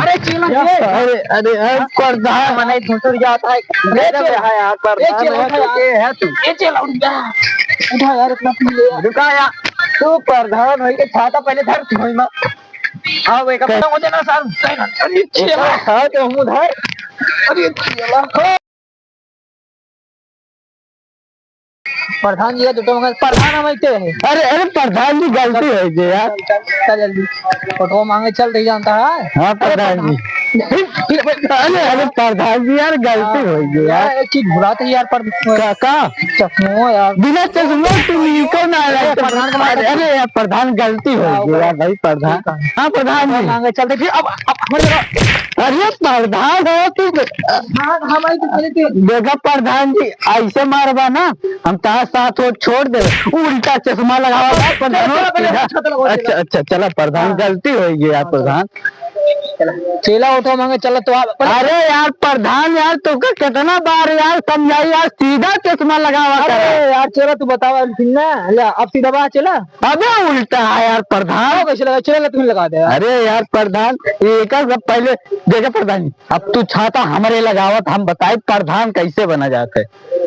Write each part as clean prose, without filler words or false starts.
अरे चेला अरे अरे प्रधान मने घुसर जाता है। गजब है यार, प्रधान है तू। ये चेला उठा यार अपना पी ले। रुका यार, तू प्रधान है के छाता पहले धर धोई में। हाँ वे का हो जाना सर। अरे चेला हाँ तो हम उधर। अरे चेला प्रधान जी का तो मगर प्रधान हम इतने है। अरे अरे प्रधान जी गलती है जी यार। चल जल्दी फोटो मांगे चल रही जानता है। हाँ प्रधान जी। अरे अरे प्रधान जी यार गलती हो गई यार। एक चीज बुलाते यार पर काका चश्मो यार बिना चश्मे तुम निको ना यार। प्रधान का अरे यार प्रधान गलती हो गई यार भाई प्रधान। हाँ प्रधान जी मांगे चलते फिर अब हमारे अरे प्रधान हो तू। हमारी तो पहले तो देखा प्रधान जी ऐसे मारबा ना हम तार साथ वो छोड़ दे। उल्टा चश्मा लगावा प्रधान। अच्छा अच्छा चला प्रधान गलती हो गई यार प्रधान। चेला उठो मांगे चलो तो आप। अरे यार प्रधान यार तुमको कितना बार यार समझाई यार सीधा चश्मा लगावा कर। अरे यार चेला तू बतावा ना ले अब सीधा बात चला। अबे उल्टा है यार प्रधान। कैसे लगा चेला तुम लगा दे। अरे यार प्रधान एक सब पहले देखा प्रधान जी अब तू छाता हमारे लगावत हम बताए प्रधान कैसे बना जाते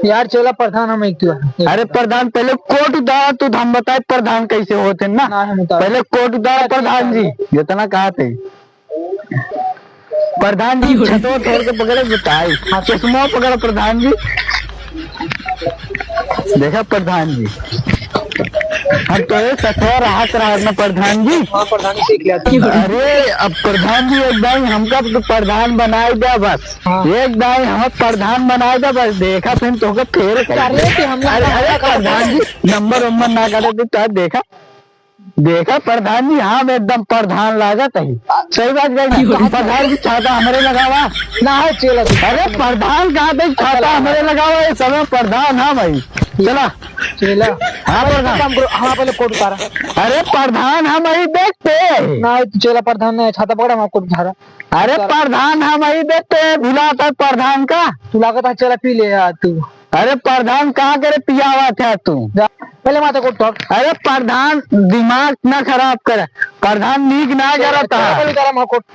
यार चेला प्रधान हम एक क्यों। अरे प्रधान पहले कोट उतारा तू हम बताए प्रधान कैसे होते ना। पहले कोट उतारा प्रधान जी जितना कहा थे प्रधान जी छतो छोड़ के पकड़े बताए चश्मा पकड़ा प्रधान जी। देखा प्रधान जी हम तो ये सतवा राहत ना प्रधान जी। हाँ प्रधान सीख लिया। अरे अब प्रधान जी एक दाई हमका तो प्रधान बनाए दे बस। एक दाई हम प्रधान बनाए दे बस। देखा फिर तो फेर अरे प्रधान जी नंबर वंबर ना करे तो देखा देखा प्रधान जी हम एकदम प्रधान लागत है। सही बात कही प्रधान जी छाता हमारे लगावा ना है चेला। अरे प्रधान कहाँ थे छाता हमारे लगावा ये समय प्रधान हाँ भाई चला चेला। हाँ प्रधान हाँ पहले कोट उतारा। अरे प्रधान हम वही देखते ना चेला प्रधान ने छाता पकड़ा हम कोट उतारा। अरे प्रधान हम वही देखते भुलाता प्रधान का। तू लागत है चेला पी ले यार तू। अरे प्रधान कहाँ करे पिया हुआ था तू पहले माता को ठोक। अरे प्रधान दिमाग ना खराब करे प्रधान नीक ना करता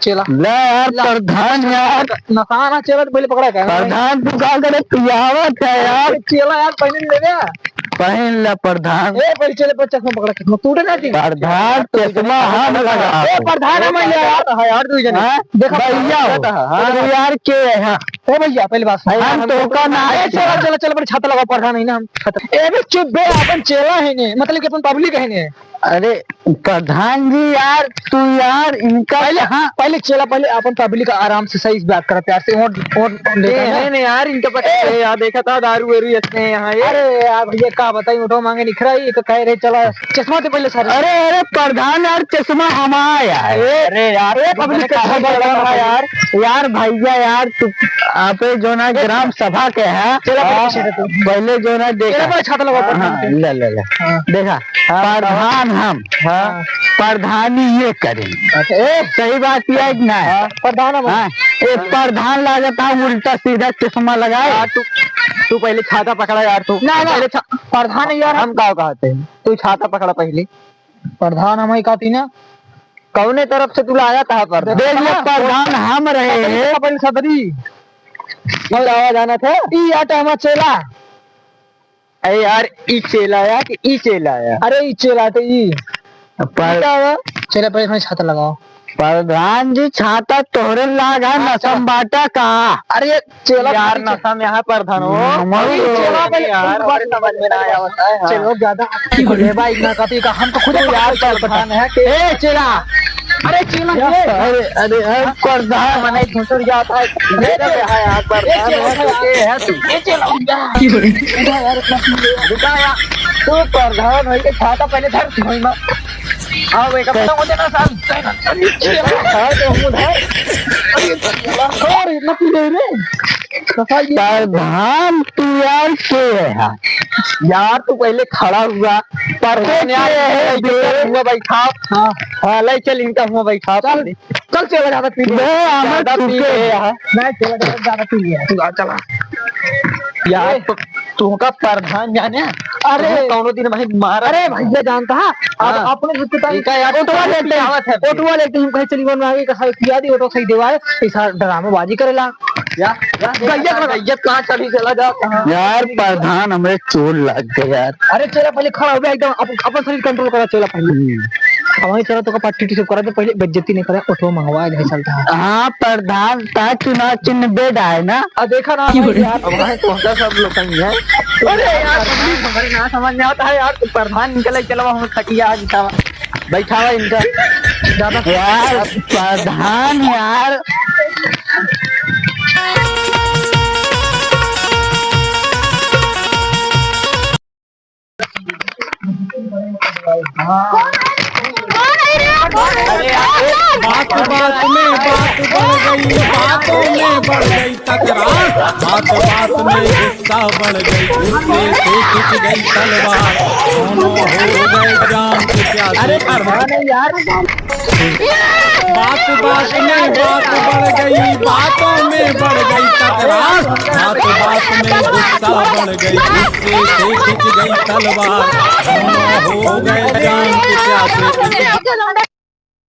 चेला ले यार प्रधान यार नशाना चेला तो पहले पकड़ा क्या प्रधान तू कहाँ करे पियावत है यार। चेला यार पहले ले गया पहन ले प्रधान। ए पहले चले पर चश्मा पकड़ा चश्मा टूटे ना थी प्रधान चश्मा हम लगा। ए प्रधान हम यार तू जने देखा भैया हो यार के है। ए भैया पहले बात हम तो का ना चला चला चला पर छाता लगा प्रधान है ना हम ए बे चुप बे अपन चेला है ने मतलब कि अपन पब्लिक है ने। अरे प्रधान जी यार तू यार इनका पहले चेला पहले अपन पब्लिक आराम से सही बात कर प्यार से और नहीं यार इनका पता है यार देखा था दारू वेरू इसने यहाँ ये। अरे यार भैया का बताई उठो मांगे निखरा ही कह रहे चला चश्मा तो पहले सारे। अरे अरे प्रधान यार चश्मा हमारा अरे यार पब्लिक यार यार भैया यार तू आप जो ना ग्राम सभा के है पहले जो ना देखा छाता लगा ले ले ले देखा प्रधान हम हाँ प्रधानी ये करें। सही बात यह है कि ना प्रधान प्रधान लागत है उल्टा सीधा चश्मा लगाए। तू पहले छाता पकड़ा यार तू ना पहले प्रधान यार हम क्या कहते हैं तू छाता पकड़ा पहले प्रधान हमारी कहती ना कौने तरफ से तू लाया था पर प्रधान हम रहे हैं सदरी आवाज आना था ई आटा हमारा चेला। अरे यार ई चेला आया कि ई चेला आया। अरे ई चेला तो ई चले पहले छाता लगाओ। प्रधान जी छाता तोहरे लागा नसम बाटा का। अरे चेला यार नसम यहाँ प्रधान हो यार समझ में ना आया होता है। चलो ज्यादा भाई इतना कहती का हम तो खुद यार प्रधान है के चेला। अरे चेला अरे अरे प्रधान मने घुसर जाता है यार प्रधान है तू ये चेला उठा यार रुका यार तू प्रधान है के छाता पहले धर धोई में। आओ एक अपना हो जाना साहब हाँ तो हम उधर और इतना पी ले रे प्रधान तू यार के है यार तू पहले खड़ा हुआ प्रधान यार हुआ बैठा। हाँ हाँ ले चल इनका हुआ बैठा चल चल चला ज्यादा पी नहीं चला ज्यादा पी लिया चला यार तू का प्रधान जाने अरे कौनो दिन भाई मार। अरे भाई ये जानता है अपने ठीक है यार, ऑटो वाले आवत है। ऑटो वाले तुम कहीं चली वन आगे का किया दी ऑटो सही देवाए ऐसा ड्रामेबाजी करेला इज्जत कहाँ चली चला जा यार प्रधान हमें चोट लग गए यार। अरे चला पहले खड़ा हो गया एकदम अपन शरीर कंट्रोल करा चला पहले हमारी चला तो का पट्टी सब करा दे पहले बेइज्जती नहीं करे ऑटो मंगवा नहीं चलता है। हाँ प्रधान ता चुनाव चिन्ह बेड आए ना देखा ना यार पहुंचा सब लोग कहीं है। अरे यार हमारे ना समझ में आता है यार, प्रधान निकले चलो हम खटिया आज बैठावा इनका ज्यादा यार प्रधान यार बात बात में बात बढ़ गई, बातों में बढ़ गई तकरार, बात बात में गुस्सा बढ़ गई, गुस्से से खिंच गई तलवार, दोनों हो गए जान के प्यासे। बात बात में बात बढ़ गई, बातों में बढ़ गई तकरार, बात बात में गुस्सा बढ़ गई, गुस्से से खिंच गई तलवार, दोनों हो गए जान के प्यासे।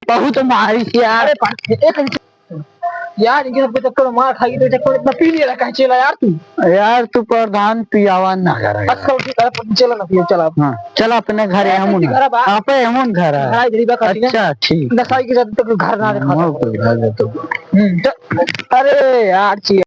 बहुत मारी यार यार इनके सबके चक्कर में मार खाई तो चक्कर इतना पी लिया कहीं चला यार तू प्रधान पियावन ना कर चला ना पियो चला हाँ चल अपने घर हम आपे हमन घर है। अच्छा ठीक नसाई के साथ तो घर ना देखा अरे यार